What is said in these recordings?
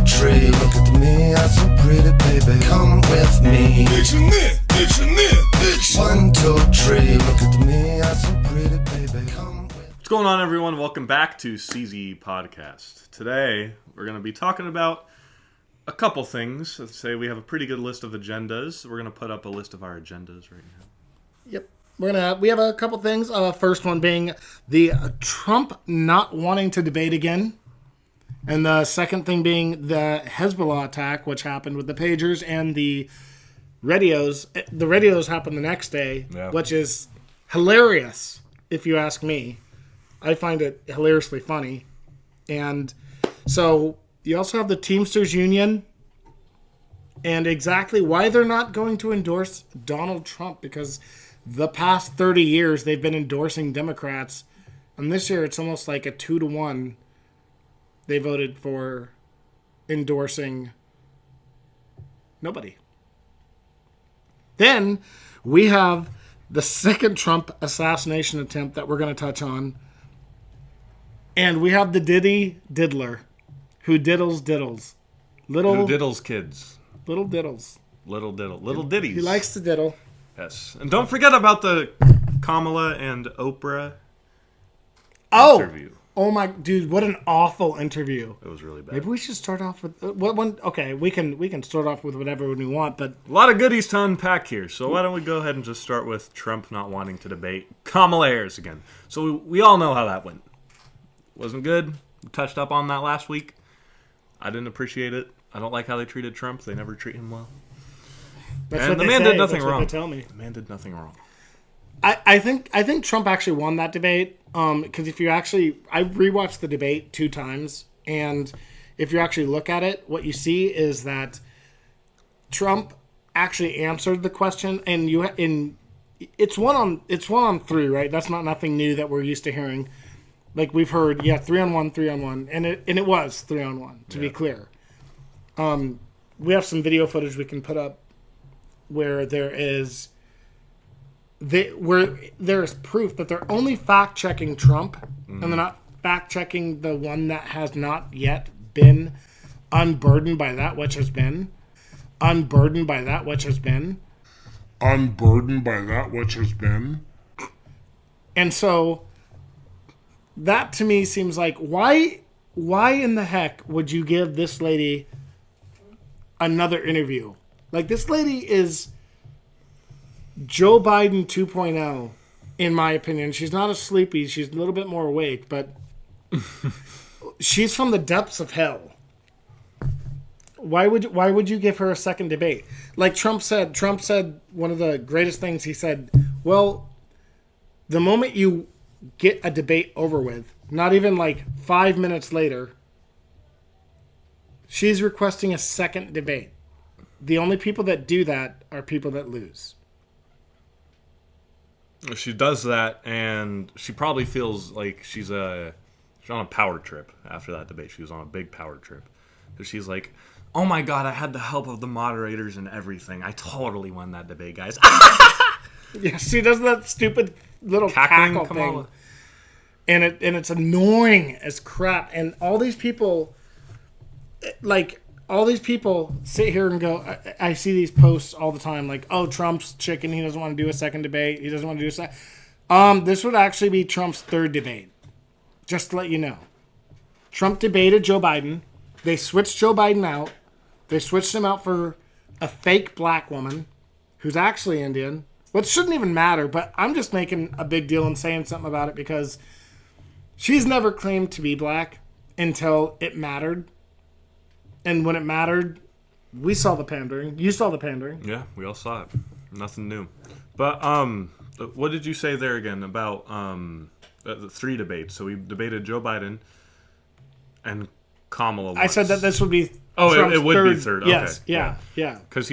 tree. Look at me, I'm so pretty, baby. Come with me. Bitch. 1, 2, 3. Look at me, I'm so pretty, baby. Come with me. What's going on, everyone? Welcome back to CZE Podcast. Today, we're going to be talking about a couple things. Let's say we have a pretty good list of agendas. We're going to put up a list of our agendas right now. Yep. We have a couple things. First one being the Trump not wanting to debate again. And the second thing being the Hezbollah attack, which happened with the pagers and the radios. The radios happened the next day, which is hilarious, if you ask me. I find it hilariously funny. And so you also have the Teamsters Union and exactly why they're not going to endorse Donald Trump, because the past 30 years they've been endorsing Democrats. And this year it's almost like a 2-1. They voted for endorsing nobody. Then we have the second Trump assassination attempt that we're going to touch on. And we have the Diddy diddler who diddles. Who diddles kids. Little diddles. Little ditties. He likes to diddle. Yes. And don't forget about the Kamala and Oprah interview. Oh my dude, what an awful interview. It was really bad. Maybe we should start off with what one. Okay, we can start off with whatever we want, but a lot of goodies to unpack here. So why don't we go ahead and just start with Trump not wanting to debate Kamala Harris again. So we all know how that went. Wasn't good. We touched up on that last week. I didn't appreciate it. I don't like how they treated Trump. They never treat him well. And the man did nothing wrong. They tell me. The man did nothing wrong. I think Trump actually won that debate. Because if you actually, I rewatched the debate 2 times, and if you actually look at it, what you see is that Trump actually answered the question, and it's one on 3, right? That's not nothing new that we're used to hearing. Like we've heard, 3-on-1, and it was 3-on-1 to be clear. We have some video footage we can put up where there is proof that they're only fact checking Trump, and they're not fact checking the one that has not yet been unburdened by that which has been. Unburdened by that which has been. And so that to me seems like why in the heck would you give this lady another interview? Like, this lady is Joe Biden 2.0, in my opinion. She's not as sleepy. She's a little bit more awake, but she's from the depths of hell. Why would you give her a second debate? Like Trump said one of the greatest things he said, well, the moment you get a debate over with, not even like 5 minutes later, she's requesting a second debate. The only people that do that are people that lose. She does that, and she probably feels like she's on a power trip after that debate. She was on a big power trip. So she's like, oh my God, I had the help of the moderators and everything. I totally won that debate, guys. Yeah, she does that stupid little cackle thing. And it's annoying as crap. And all these people sit here and go, I see these posts all the time, like, oh, Trump's chicken, he doesn't want to do a second debate. He doesn't want to do a second. This would actually be Trump's third debate. Just to let you know. Trump debated Joe Biden. They switched Joe Biden out. They switched him out for a fake black woman who's actually Indian. Which shouldn't even matter, but I'm just making a big deal and saying something about it because she's never claimed to be black until it mattered. And when it mattered, we saw the pandering. You saw the pandering. Yeah, we all saw it. Nothing new. But what did you say there again about the 3 debates? So we debated Joe Biden and Kamala once. I said that this would be it would be third. Okay. Yes, yeah. Because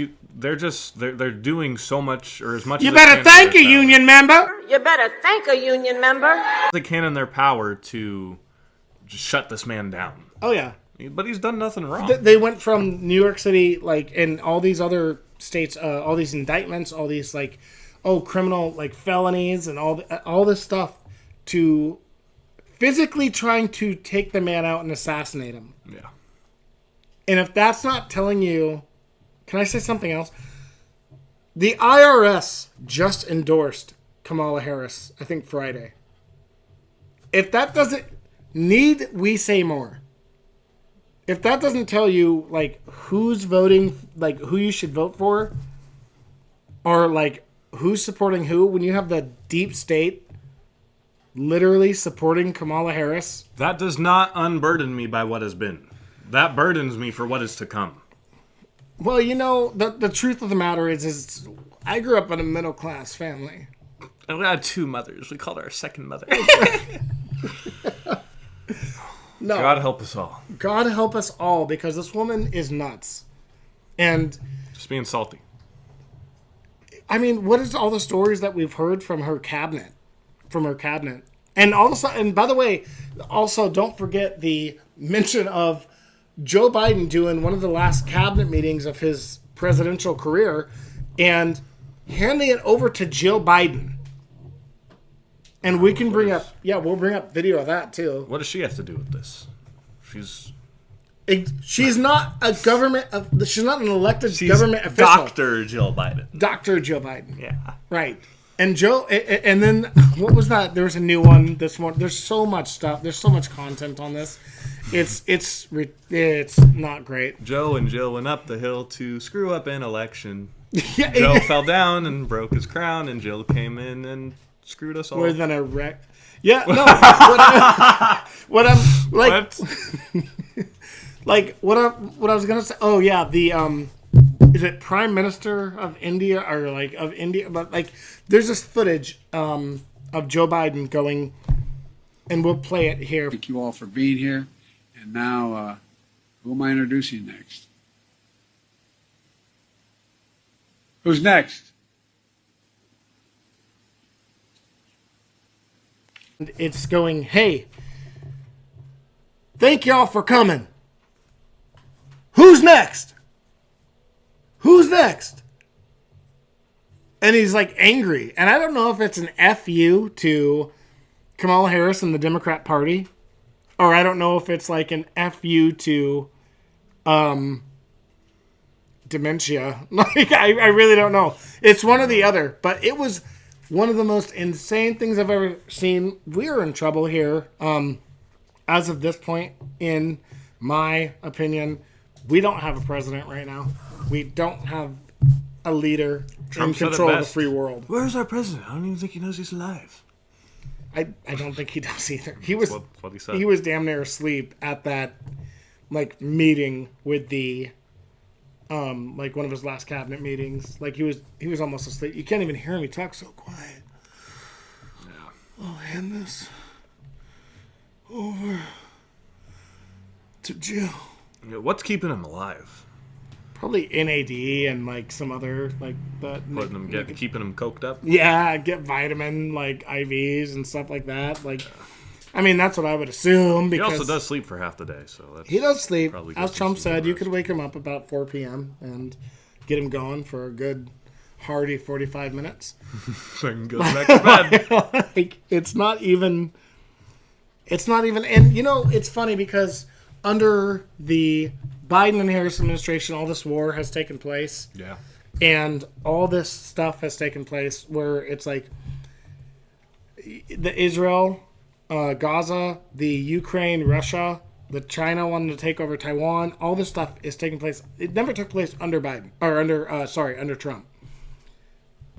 they're doing so much, or as much you as better thank a union member. You better thank a union member. They can in their power to just shut this man down. Oh, yeah. But he's done nothing wrong. They went from New York City, like, and all these other states, all these indictments, all these, like, criminal, like, felonies and all this stuff to physically trying to take the man out and assassinate him. Yeah. And if that's not telling you, can I say something else? The IRS just endorsed Kamala Harris, I think Friday. If that doesn't, need we say more? If that doesn't tell you, like, who's voting, like, who you should vote for, or, like, who's supporting who, when you have the deep state literally supporting Kamala Harris. That does not unburden me by what has been. That burdens me for what is to come. Well, you know, the truth of the matter is I grew up in a middle-class family. And we had two mothers. We called her our second mother. No. God help us all. God help us all, because this woman is nuts. And Just being salty. I mean, what is all the stories that we've heard from her cabinet? And also, and by the way, also don't forget the mention of Joe Biden doing one of the last cabinet meetings of his presidential career and handing it over to Jill Biden. And we can bring up, we'll bring up video of that too. What does she have to do with this? She's not a government, she's not an elected government official. Dr. Jill Biden. Dr. Joe Biden. Yeah. Right. And Joe, and then, what was that? There was a new one this morning. There's so much stuff. There's so much content on this. It's not great. Joe and Jill went up the hill to screw up an election. Yeah, Joe fell down and broke his crown, and Jill came in and screwed us all. More than a wreck. Yeah, no. What I'm like, what I was gonna say. Oh yeah, the is it Prime Minister of India or like of India? But like, there's this footage of Joe Biden going, and we'll play it here. Thank you all for being here. And now, who am I introducing next? Who's next? It's going, hey, thank y'all for coming. Who's next? Who's next? And he's like angry. And I don't know if it's an FU to Kamala Harris and the Democrat Party, or I don't know if it's like an FU to dementia. Like, I really don't know. It's one or the other. But it was one of the most insane things I've ever seen. We are in trouble here. As of this point, in my opinion, we don't have a president right now. We don't have a leader Trump in control of the free world. Where's our president? I don't even think he knows he's alive. I don't think he does either. He was what he said. He was damn near asleep at that like meeting with the like one of his last cabinet meetings. Like he was almost asleep. You can't even hear him. He talks so quiet. Yeah. I'll hand this over to Jill. Yeah, what's keeping him alive? Probably NAD and like some other like that. Keeping him coked up. Yeah, get vitamin like IVs and stuff like that. Like, I mean, that's what I would assume. Because He also does sleep for half the day, so that's he does sleep. probably As gets Trump him some said, you rest. could wake him up about 4 p.m. and get him going for a good hearty 45 minutes. Then goes back to bed. Like, it's not even. And you know, it's funny because under the Biden and Harris administration, all this war has taken place. Yeah. And all this stuff has taken place where it's like the Israel, Gaza, the Ukraine, Russia, the China wanting to take over Taiwan. All this stuff is taking place. It never took place under Biden or under Trump.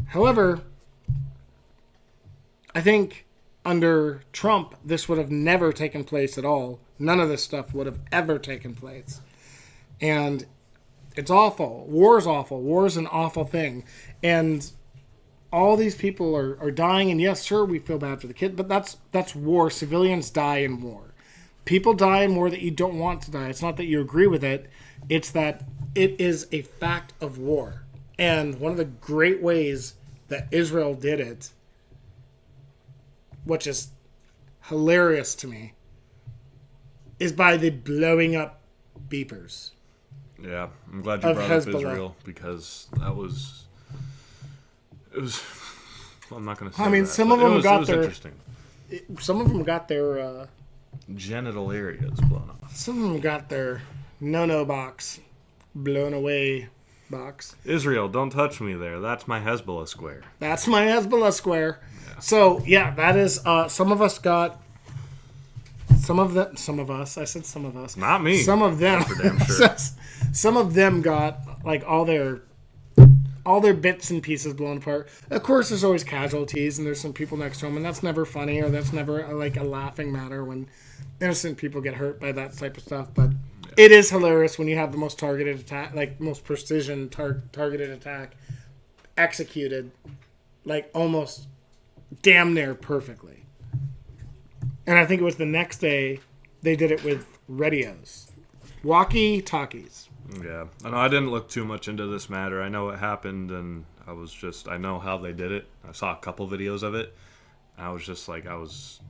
However, I think under Trump, this would have never taken place at all. None of this stuff would have ever taken place. And it's awful. War is awful. War is an awful thing. And all these people are dying. And yes, sure, we feel bad for the kid, but that's war. Civilians die in war. People die in war that you don't want to die. It's not that you agree with it. It's that it is a fact of war. And one of the great ways that Israel did it, which is hilarious to me, is by the blowing up beepers. Yeah, I'm glad you brought up Hezbollah. Israel because it was. Well, I'm not going to say. I mean, that, some but of them it was, got it was their- interesting. Some of them got their Genital areas blown off. some of them got their no box. Blown away box. Israel, don't touch me there. That's my Hezbollah square. That's my Hezbollah square. Yeah. So, yeah, that is, some of us got, some of us, I said some of us. Not me. Some of them. For damn sure. Some of them got, like, all their bits and pieces blown apart. Of course, there's always casualties, and there's some people next to them, and that's never funny, or that's never, like, a laughing matter when innocent people get hurt by that type of stuff, but it is hilarious when you have the most targeted attack, like most precision targeted attack executed, like almost damn near perfectly. And I think it was the next day they did it with radios, walkie-talkies. Yeah, I didn't look too much into this matter. I know it happened, and I know how they did it. I saw a couple videos of it. I was just like, I was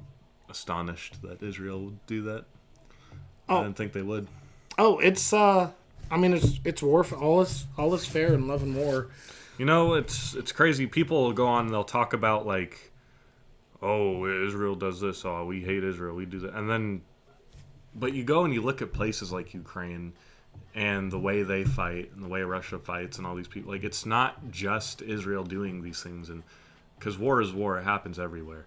astonished that Israel would do that. I didn't think they would. Oh, it's it's war. All is fair in love and war. You know, it's crazy. People will go on and they'll talk about like, oh, Israel does this. Oh, we hate Israel. We do that. And then, but you go and you look at places like Ukraine and the way they fight and the way Russia fights and all these people. Like, it's not just Israel doing these things. And because war is war. It happens everywhere.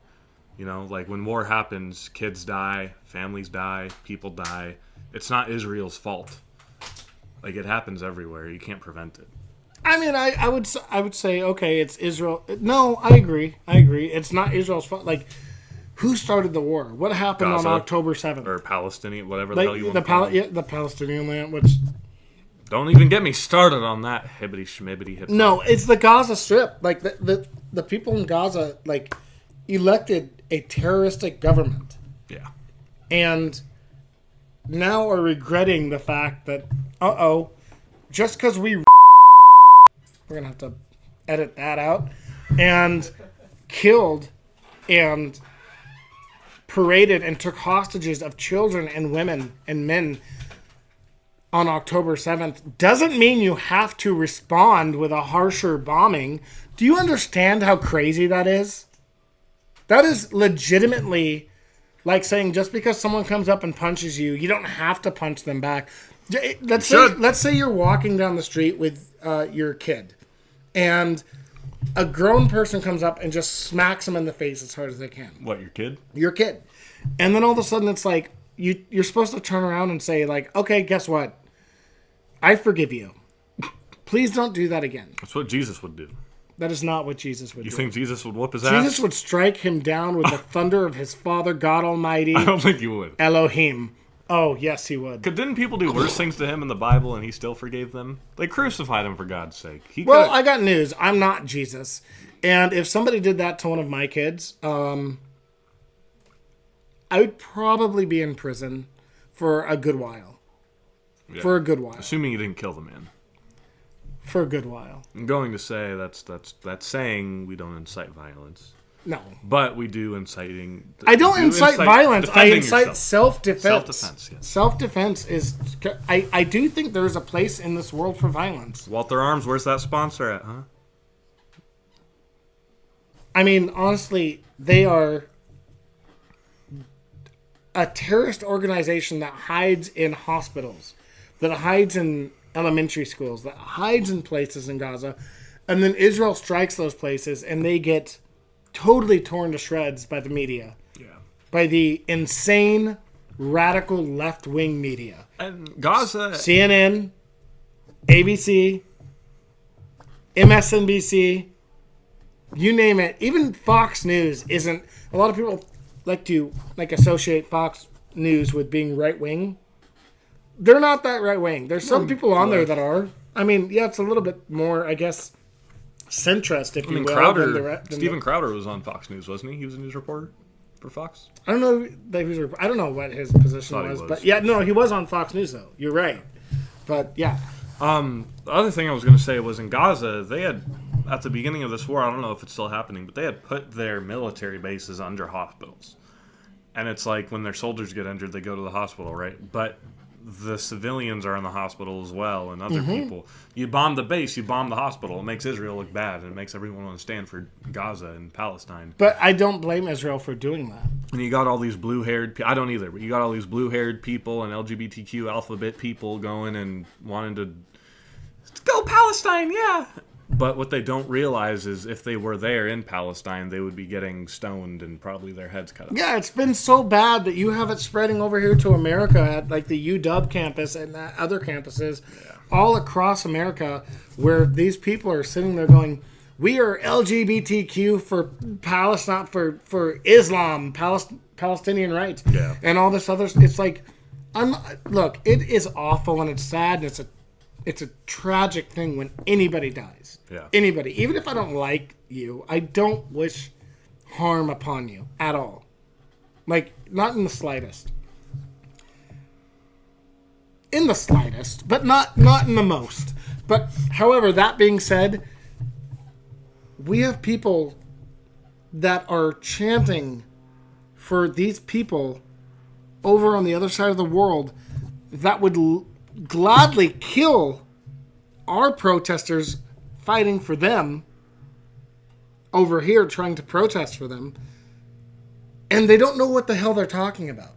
You know, like when war happens, kids die, families die, people die. It's not Israel's fault. Like, it happens everywhere. You can't prevent it. I mean, I would say, okay, it's Israel. No, I agree. It's not Israel's fault. Like, who started the war? What happened Gaza, on October 7th? Or Palestinian, whatever the hell you want to call it. Yeah, the Palestinian land, which... Don't even get me started on that hibbity-schmibbity hip-hop. No, it's the Gaza Strip. Like, the people in Gaza, like, elected a terroristic government. Yeah. And now are regretting the fact that, just because we're going to have to edit that out, and killed and paraded and took hostages of children and women and men on October 7th doesn't mean you have to respond with a harsher bombing. Do you understand how crazy that is? That is legitimately like saying just because someone comes up and punches you, you don't have to punch them back. Let's say you're walking down the street with your kid, and a grown person comes up and just smacks them in the face as hard as they can. What, your kid? Your kid. And then all of a sudden it's like, you're supposed to turn around and say, like, okay, guess what? I forgive you. Please don't do that again. That's what Jesus would do. That is not what Jesus would do. You think Jesus would whoop his ass? Jesus would strike him down with the thunder of his Father, God Almighty. I don't think he would. Elohim. Oh, yes, he would. Didn't people do worse things to him in the Bible and he still forgave them? They crucified him for God's sake. Well, I got news. I'm not Jesus. And if somebody did that to one of my kids, I would probably be in prison for a good while. Yeah. For a good while. Assuming you didn't kill the man. For a good while. I'm going to say that's saying we don't incite violence. No. But we do inciting... I don't incite violence. I incite self-defense. Self-defense, yes. Self-defense is... I do think there's a place in this world for violence. Walter Arms, where's that sponsor at, huh? I mean, honestly, they are a terrorist organization that hides in hospitals, that hides in elementary schools, that hides in places in Gaza, and then Israel strikes those places, and they get totally torn to shreds by the media. Yeah. By the insane, radical left-wing media. And Gaza... CNN, ABC, MSNBC, you name it. Even Fox News isn't... A lot of people like to associate Fox News with being right-wing. They're not that right-wing. There's some people on there that are. I mean, yeah, it's a little bit more, I guess, centrist, if you will. Steven Crowder was on Fox News, wasn't he? He was a news reporter for Fox. I don't know. I don't know what his position was, but yeah, no, he was on Fox News though. You're right, but yeah. The other thing I was going to say was in Gaza, they had at the beginning of this war. I don't know if it's still happening, but they had put their military bases under hospitals, and it's like when their soldiers get injured, they go to the hospital, right? But the civilians are in the hospital as well, and other people. You bomb the base, you bomb the hospital. It makes Israel look bad, and it makes everyone want to stand for Gaza and Palestine. But I don't blame Israel for doing that. And you got all these blue-haired... I don't either, but you got all these blue-haired people and LGBTQ alphabet people going and wanting to... Go Palestine, yeah! But what they don't realize is if they were there in Palestine, they would be getting stoned and probably their heads cut off. Yeah, it's been so bad that you have it spreading over here to America at like the UW campus and other campuses all across America where these people are sitting there going, we are LGBTQ for Palestine, for Islam, Palestinian rights, and all this other... It's like, look, it is awful and it's sad and it's a tragic thing when anybody dies. Yeah. Anybody. Even if I don't like you, I don't wish harm upon you at all. Like, not in the slightest. In the slightest, but not in the most. But, however, that being said, we have people that are chanting for these people over on the other side of the world that would gladly kill our protesters fighting for them over here trying to protest for them, and they don't know what the hell they're talking about.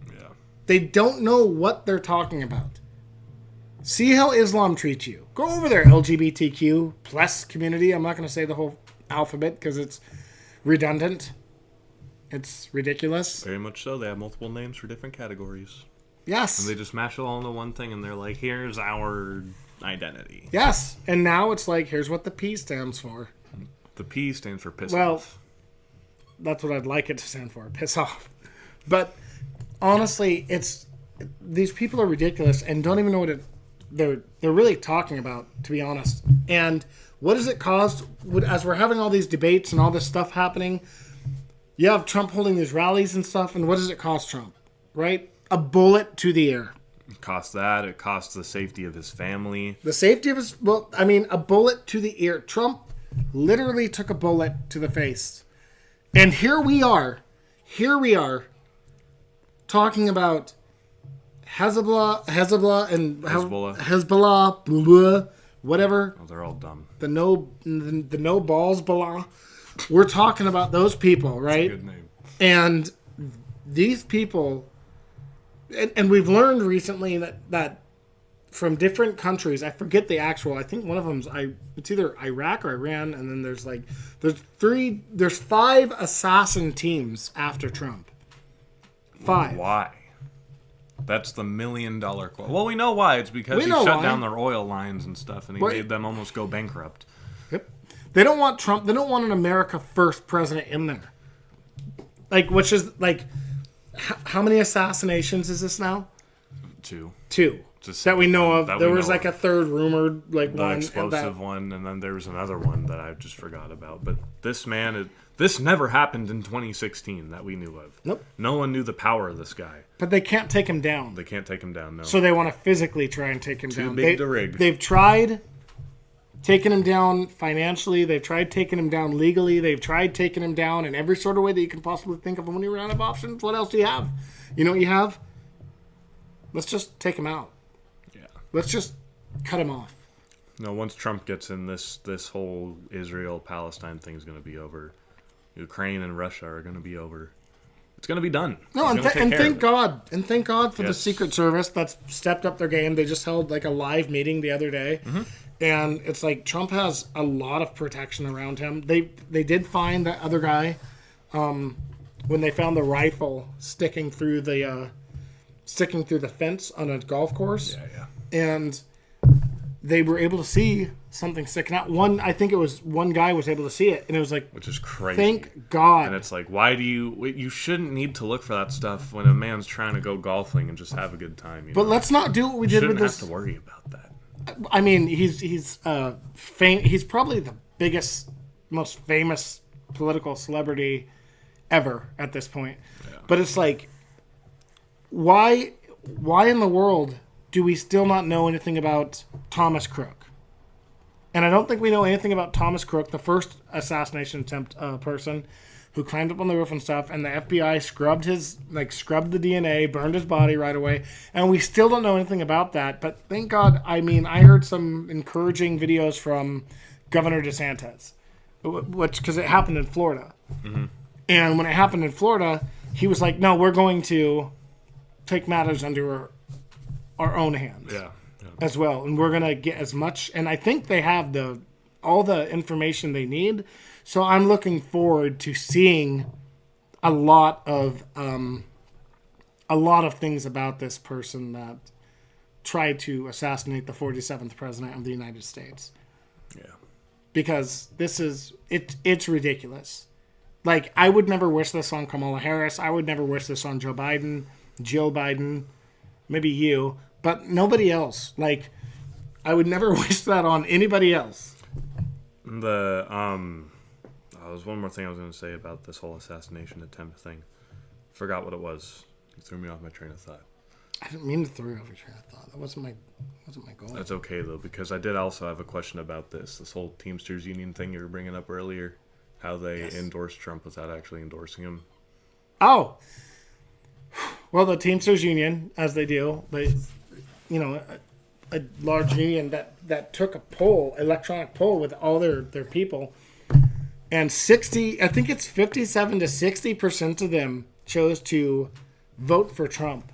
Yeah. They don't know what they're talking about. See how Islam treats you. Go over there, LGBTQ plus community. I'm not going to say the whole alphabet because it's redundant. It's ridiculous. Very much so. They have multiple names for different categories. Yes. And they just mash it all into one thing, and they're like, here's our identity. Yes. And now it's like, here's what the P stands for. The P stands for piss Well, off. that's what I'd like it to stand for. Piss off. But honestly, these people are ridiculous and don't even know what they're really talking about, to be honest. And what does it cost? As we're having all these debates and all this stuff happening, you have Trump holding these rallies and stuff, and what does it cost Trump? Right? A bullet to the ear. It costs that. It costs the safety of his family. The safety of his... Well, I mean, a bullet to the ear. Trump literally took a bullet to the face. And here we are talking about Hezbollah, blah, blah, whatever. Oh, they're all dumb. The no balls, blah. We're talking about those people, right? That's a good name. And these people... And we've learned recently that from different countries, I forget the actual, I think one of them's, it's either Iraq or Iran, and then there's 5 assassin teams after Trump. 5. Why? That's the $1 million question. Well, we know why. It's because he shut down their oil lines and stuff, and he made them almost go bankrupt. Yep. They don't want Trump, they don't want an America First president in there. Like, which is, like... How many assassinations is this now? 2. Just that we know of. There was like a third rumored the explosive one, and then there was another one that I just forgot about. But this man, this never happened in 2016 that we knew of. Nope. No one knew the power of this guy. But they can't take him down. They can't take him down, no. So they want to physically try and take him down. Too big to rig. They've tried taking him down financially. They've tried taking him down legally. They've tried taking him down in every sort of way that you can possibly think of. When you run out of options, what else do you have? You know what you have? Let's just take him out. Yeah. Let's just cut him off. No, once Trump gets in, this whole Israel-Palestine thing is going to be over. Ukraine and Russia are going to be over. It's going to be done. No, and thank God. And thank God for the Yes. Secret Service that's stepped up their game. They just held like a live meeting the other day. Mm-hmm. And it's like Trump has a lot of protection around him. They did find that other guy when they found the rifle sticking through the fence on a golf course. Yeah. And they were able to see something sticking out. I think it was one guy was able to see it, and it was like, which is crazy. Thank God. And it's like, why do you shouldn't need to look for that stuff when a man's trying to go golfing and just have a good time. But let's not do what we did with this. Shouldn't have to worry about that. I mean, he's probably the biggest, most famous political celebrity ever at this point. Yeah. But it's like, why in the world do we still not know anything about Thomas Crook? And I don't think we know anything about Thomas Crook, the first assassination attempt person, who climbed up on the roof and stuff, and the FBI scrubbed the DNA, burned his body right away, and we still don't know anything about that. But thank God, I heard some encouraging videos from Governor DeSantis, because it happened in Florida. Mm-hmm. And when it happened in Florida, he was like, no, we're going to take matters under our own hands as well. And we're going to get as much, and I think they have all the information they need. So I'm looking forward to seeing a lot of things about this person that tried to assassinate the 47th president of the United States. Yeah. Because it's ridiculous. Like, I would never wish this on Kamala Harris. I would never wish this on Joe Biden, Jill Biden, maybe you, but nobody else. Like, I would never wish that on anybody else. There's one more thing I was going to say about this whole assassination attempt thing. Forgot what it was. You threw me off my train of thought. I didn't mean to throw you off your train of thought. That wasn't my goal. That's okay, though, because I did also have a question about this whole Teamsters Union thing you were bringing up earlier. How they endorsed Trump without actually endorsing him. Oh. Well, the Teamsters Union, as they do, a large union that took a electronic poll with all their people, and 57 to 60% of them chose to vote for Trump.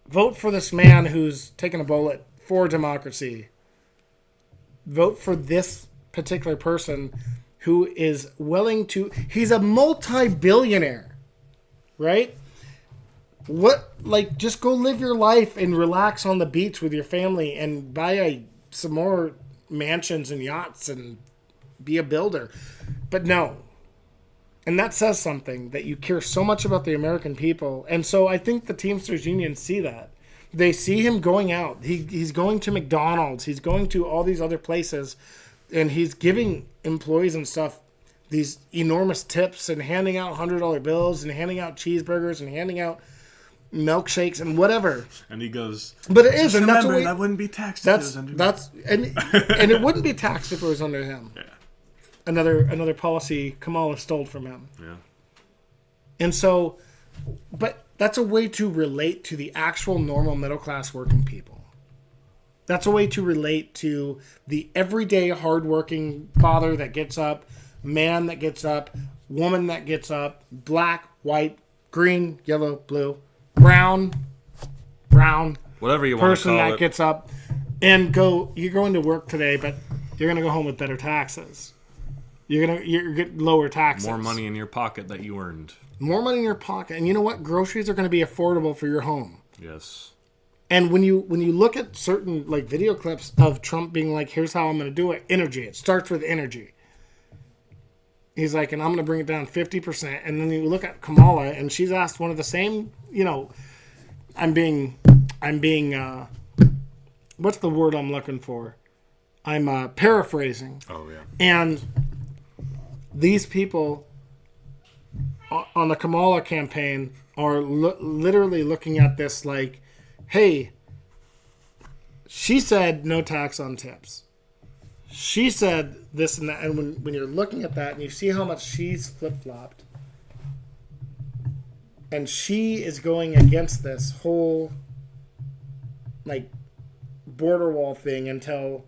Vote for this man who's taken a bullet for democracy. Vote for this particular person who is willing to... He's a multi-billionaire, right? Just go live your life and relax on the beach with your family and buy some more mansions and yachts and be a builder. But no. And that says something, that you care so much about the American people. And so I think the Teamsters Union see that. They see him going out. He's going to McDonald's. He's going to all these other places. And he's giving employees and stuff these enormous tips and handing out $100 bills and handing out cheeseburgers and handing out milkshakes and whatever. And he goes, but it is, and remember, that's that wouldn't be taxed if it was under me. And it wouldn't be taxed if it was under him. Yeah. Another policy Kamala stole from him. Yeah. And so, but that's a way to relate to the actual normal middle class working people. That's a way to relate to the everyday hardworking father that gets up, man that gets up, woman that gets up, black, white, green, yellow, blue, brown, whatever you want to person call that it. gets up and you're going to work today, but you're going to go home with better taxes. You're get lower taxes. More money in your pocket that you earned. More money in your pocket. And you know what? Groceries are going to be affordable for your home. Yes. And when you look at certain video clips of Trump being like, here's how I'm going to do it. Energy. It starts with energy. He's like, and I'm going to bring it down 50%. And then you look at Kamala, and she's asked one of the same, I'm being, what's the word I'm looking for? I'm paraphrasing. Oh, yeah. And these people on the Kamala campaign are literally looking at this like, hey, she said no tax on tips. She said this and that. And when you're looking at that and you see how much she's flip-flopped, and she is going against this whole border wall thing until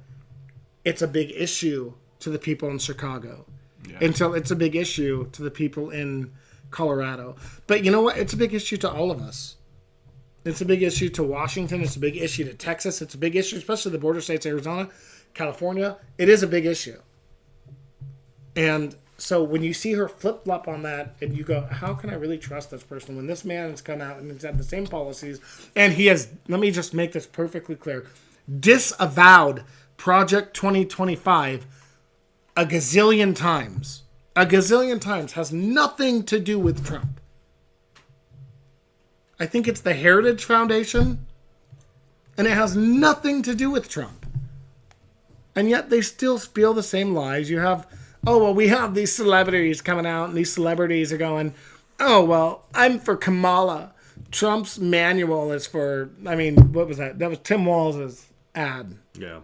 it's a big issue to the people in Chicago. Yeah. Until it's a big issue to the people in Colorado. But you know what? It's a big issue to all of us. It's a big issue to Washington. It's a big issue to Texas. It's a big issue, especially the border states, Arizona, California. It is a big issue. And so when you see her flip-flop on that and you go, how can I really trust this person when this man has come out and he's had the same policies and he has, let me just make this perfectly clear, disavowed Project 2025 a gazillion times. A gazillion times. Has nothing to do with Trump. I think it's the Heritage Foundation, and it has nothing to do with Trump. And yet they still spiel the same lies. You have, we have these celebrities coming out, and these celebrities are going, I'm for Kamala. Trump's manual is for, what was that? That was Tim Walz's ad. Yeah.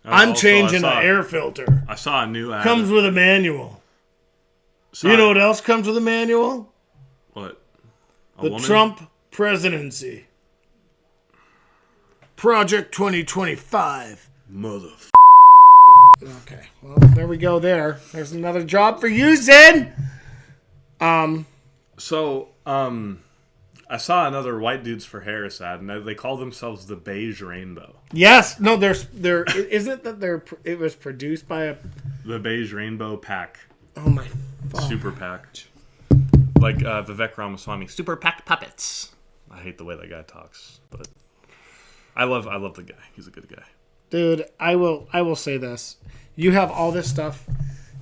I'm changing the air filter. I saw a new ad. Comes with a manual. You know what else comes with a manual? What? A The woman? Trump presidency. Project 2025. Motherfucker. Okay, well, there we go there. There's another job for you, Zen! So, I saw another White Dudes for Harris ad, and they call themselves the Beige Rainbow. Yes, no, is it that it was produced by The Beige Rainbow PAC. oh my, Super PAC. Like Vivek Ramaswamy. Super PAC puppets. I hate the way that guy talks, but I love the guy. He's a good guy. dude, I will say this. You have all this stuff,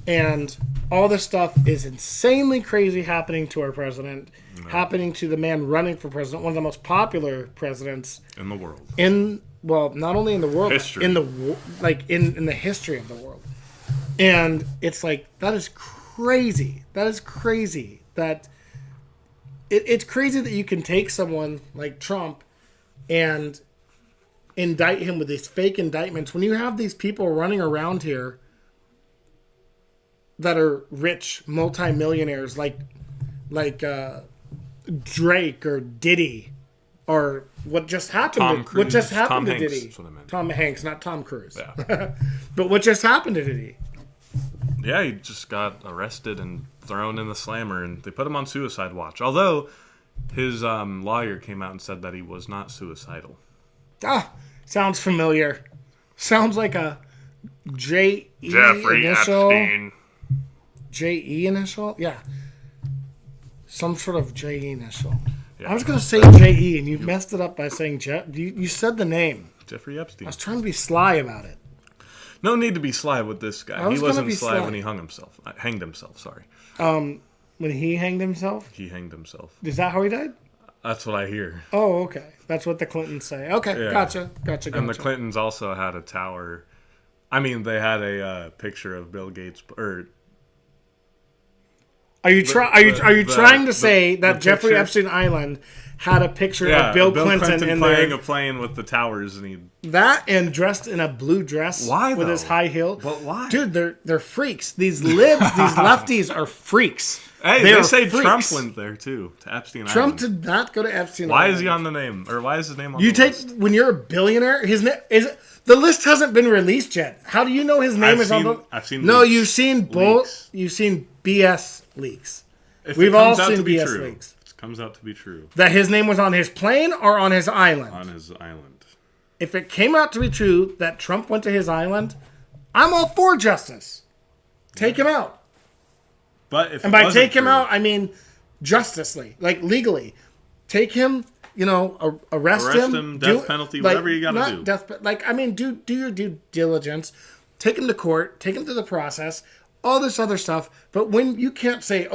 and all this stuff is insanely crazy happening to our president, happening to the man running for president, one of the most popular presidents In the world. not only in the world, History. in the history of the world. And it's like, that is crazy. That is crazy. It's crazy that you can take someone like Trump and indict him with these fake indictments when you have these people running around here that are rich multimillionaires like Drake or Diddy or what just happened Tom to Cruise. what just happened Tom to Hanks, Diddy. that's what I meant. Tom Hanks, not Tom Cruise. Yeah. But what just happened to Diddy? Yeah, he just got arrested and thrown in the slammer, and they put him on suicide watch. Although his lawyer came out and said that he was not suicidal. Sounds familiar. Sounds like a J-E Jeffrey initial. Epstein. J-E initial? Yeah. Some sort of J-E initial. Yeah. I was going to say J-E, and you messed it up by saying you said the name. Jeffrey Epstein. I was trying to be sly about it. No need to be sly with this guy. was He gonna wasn't be sly sly. when he hanged himself, sorry. When he hanged himself? He hanged himself. Is that how he died? That's what I hear. Oh, okay. That's what the Clintons say. Okay, Yeah. gotcha. And the Clintons also had a tower. I mean, they had a picture of Bill Gates, or Are you trying to say that the Jeffrey picture- Epstein Island had a picture of Bill Clinton in playing there? a plane with the towers, and he. That and dressed in a blue dress Why, with his though? high heel. But why? Dude, they're freaks. These libs, these lefties are freaks. Hey, They they are say freaks. Trump went there too, to Epstein Trump Island. did not go to Epstein Why Island. is he on the name, or why is his name on You the take list? when you're a billionaire. His name is the list hasn't been released yet. How do you know his name is on the? I've seen. No, leaks. you've seen Leaks. You've seen BS leaks. If We've it all comes out seen to be BS true, leaks. It comes out to be true That his name was on his plane or on his island. on his island. If it came out to be true that Trump went to his island, I'm all for justice. Take him out. But if And it by wasn't take him true- out, I mean justicely, like legally. Take him, arrest him. death penalty, whatever you gotta not do. Death, I mean, do your due diligence. Take him to court. Take him through the process. All this other stuff. But when you can't say,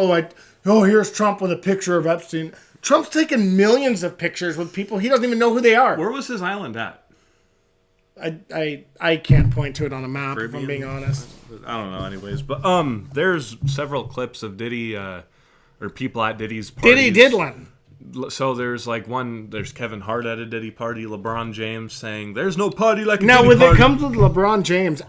here's Trump with a picture of Epstein. Trump's taken millions of pictures with people he doesn't even know who they are. Where was his island at? I can't point to it on a map, if I'm Caribbean? being honest. I don't know. Anyways, but there's several clips of Diddy or people at Diddy's parties. Diddy Diddlin. So there's there's Kevin Hart at a Diddy party, LeBron James saying, "There's no party like a Now, Diddy when party." it comes with LeBron James,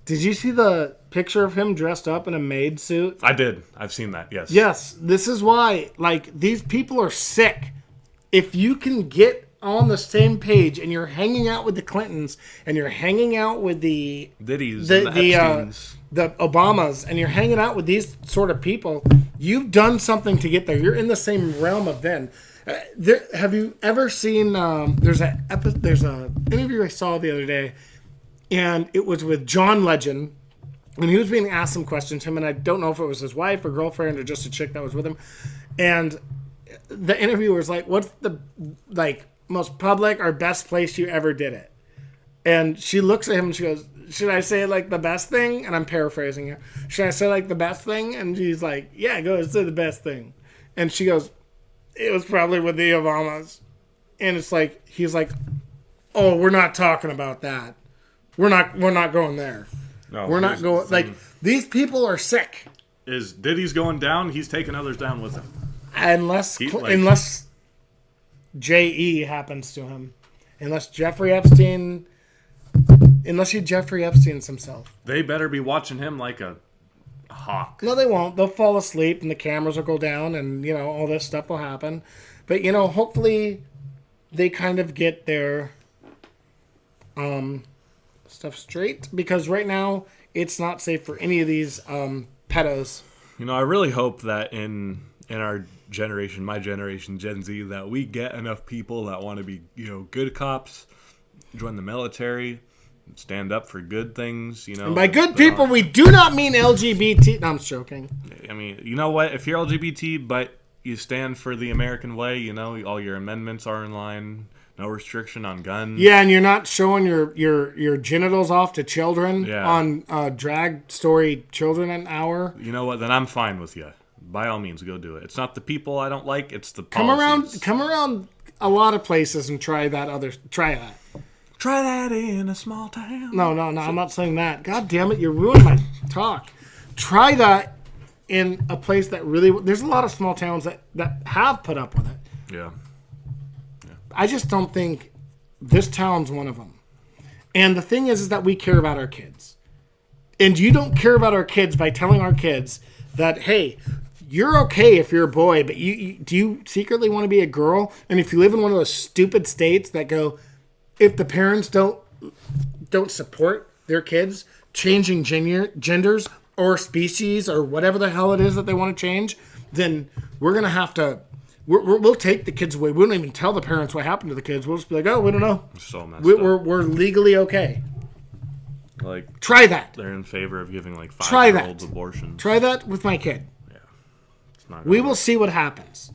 did you see the picture of him dressed up in a maid suit? I did. I've seen that. Yes. Yes, this is why, these people are sick. If you can get on the same page and you're hanging out with the Clintons and you're hanging out with the Diddy's and the Epsteins. the Obamas and you're hanging out with these sort of people, you've done something to get there. You're in the same realm of them. Have you ever seen? There's a interview I saw the other day, and it was with John Legend, and he was being asked some questions. Him, and I don't know if it was his wife or girlfriend or just a chick that was with him, and the interviewer was like, "What's the most public or best place you ever did it?" And she looks at him and she goes, "Should I say the best thing?" And I'm paraphrasing here. "Should I say the best thing?" And he's like, "Yeah, go ahead, say the best thing." And she goes, "It was probably with the Obamas." And it's he's like, "Oh, we're not talking about that. We're not going there. No, We're not here's the going thing. these people are sick." Is Diddy's going down? He's taking others down with him. Unless He, unless J.E. happens to him. Unless Jeffrey Epstein Jeffrey Epstein's himself. They better be watching him like a talk. No, they won't. They'll fall asleep and the cameras will go down and, all this stuff will happen. But, hopefully they kind of get their stuff straight. Because right now, it's not safe for any of these pedos. I really hope that in our generation, my generation, Gen Z, that we get enough people that want to be, good cops, join the military, stand up for good things, And by good people, we do not mean LGBT. No, I'm joking. I mean, you know what? If you're LGBT, but you stand for the American way, all your amendments are in line, no restriction on guns. Yeah, and you're not showing your genitals off to children on drag story children an hour. You know what? Then I'm fine with you. By all means, go do it. It's not the people I don't like, it's the policies. Come around a lot of places and try that. Try that in a small town. No, I'm not saying that. God damn it, you ruined my talk. Try that in a place that really... There's a lot of small towns that have put up with it. Yeah. I just don't think this town's one of them. And the thing is that we care about our kids. And you don't care about our kids by telling our kids that, hey, you're okay if you're a boy, but do you secretly want to be a girl? And if you live in one of those stupid states that go... If the parents don't support their kids changing genders or species or whatever the hell it is that they want to change, then we're going to have to... We'll take the kids away. We won't even tell the parents what happened to the kids. We'll just be like, oh, we don't know. So messed up. We're legally okay. Like, try that. They're in favor of giving 5-year-olds abortions. Try that with my kid. Yeah. It's not we will see what happens.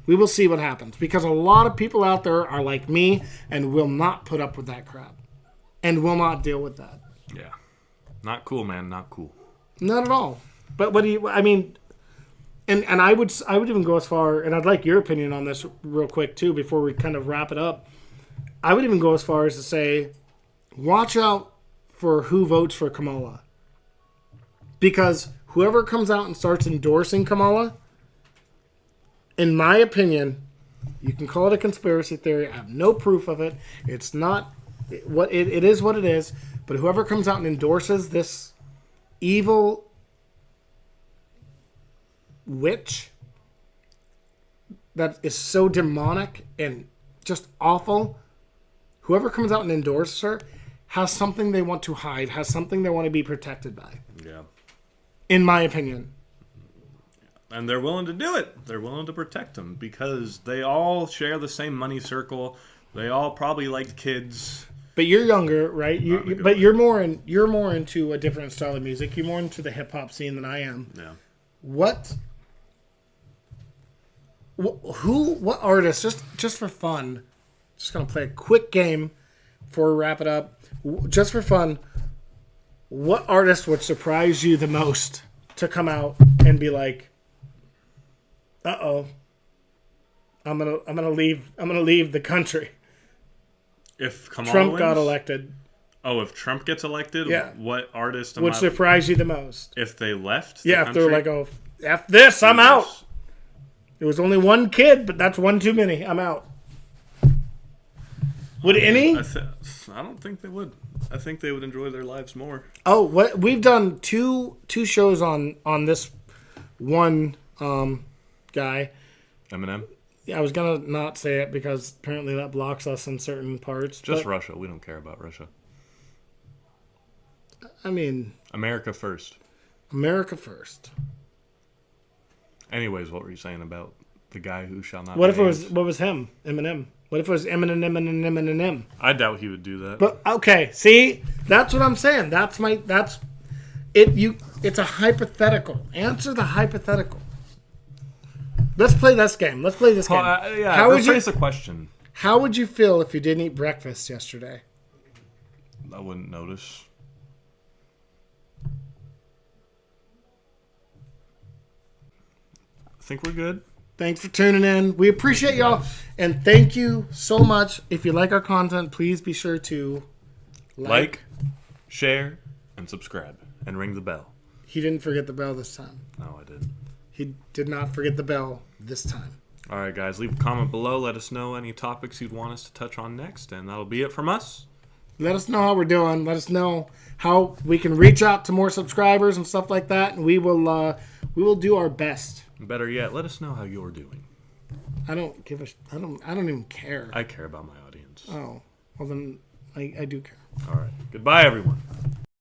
We will see what happens. Because a lot of people out there are like me and will not put up with that crap. And will not deal with that. Yeah. Not cool, man. Not cool. Not at all. But what do you... I mean... And I would even go as far... And I'd like your opinion on this real quick, too, before we kind of wrap it up. I would even go as far as to say... Watch out for who votes for Kamala. Because whoever comes out and starts endorsing Kamala... In my opinion, you can call it a conspiracy theory. I have no proof of it. It's not what it is what it is. But whoever comes out and endorses this evil witch that is so demonic and just awful, whoever comes out and endorses her has something they want to hide, has something they want to be protected by. Yeah. In my opinion. And they're willing to do it. They're willing to protect them because they all share the same money circle. They all probably like kids. But you're younger, right? But you're more into a different style of music. You're more into the hip hop scene than I am. Yeah. What artist? Just for fun. Just gonna play a quick game before we wrap it up. Just for fun. What artist would surprise you the most to come out and be like, "Uh-oh, I'm gonna leave the country." If Kamala Trump wins? got elected. Oh, if Trump gets elected, yeah. What artist would surprise you the most? If they left the country? If they're like, "Oh, F this, I'm out." There was only one kid, but that's one too many. I'm out. Would any? I don't think they would. I think they would enjoy their lives more. Oh, what we've done two shows on this one guy. Eminem? Yeah, I was gonna not say it because apparently that blocks us in certain parts. Just Russia. We don't care about Russia. I mean, America first. America first. Anyways, what were you saying about the guy who shall not? What was him? Eminem. What if it was Eminem? I doubt he would do that. But okay, see, that's what I'm saying. That's it. It's a hypothetical. Answer the hypothetical. Let's play this game. Let's play this game. How would you phrase the question? How would you feel if you didn't eat breakfast yesterday? I wouldn't notice. I think we're good. Thanks for tuning in. We appreciate y'all. And thank you so much. If you like our content, please be sure to like, share, and subscribe. And ring the bell. He didn't forget the bell this time. No, I didn't. He did not forget the bell this time. All right, guys. Leave a comment below. Let us know any topics you'd want us to touch on next. And that'll be it from us. Let us know how we're doing. Let us know how we can reach out to more subscribers and stuff like that, and we will do our best. Better yet, let us know how you're doing. I don't even care. I care about my audience. Oh, well then I do care. All right. Goodbye, everyone.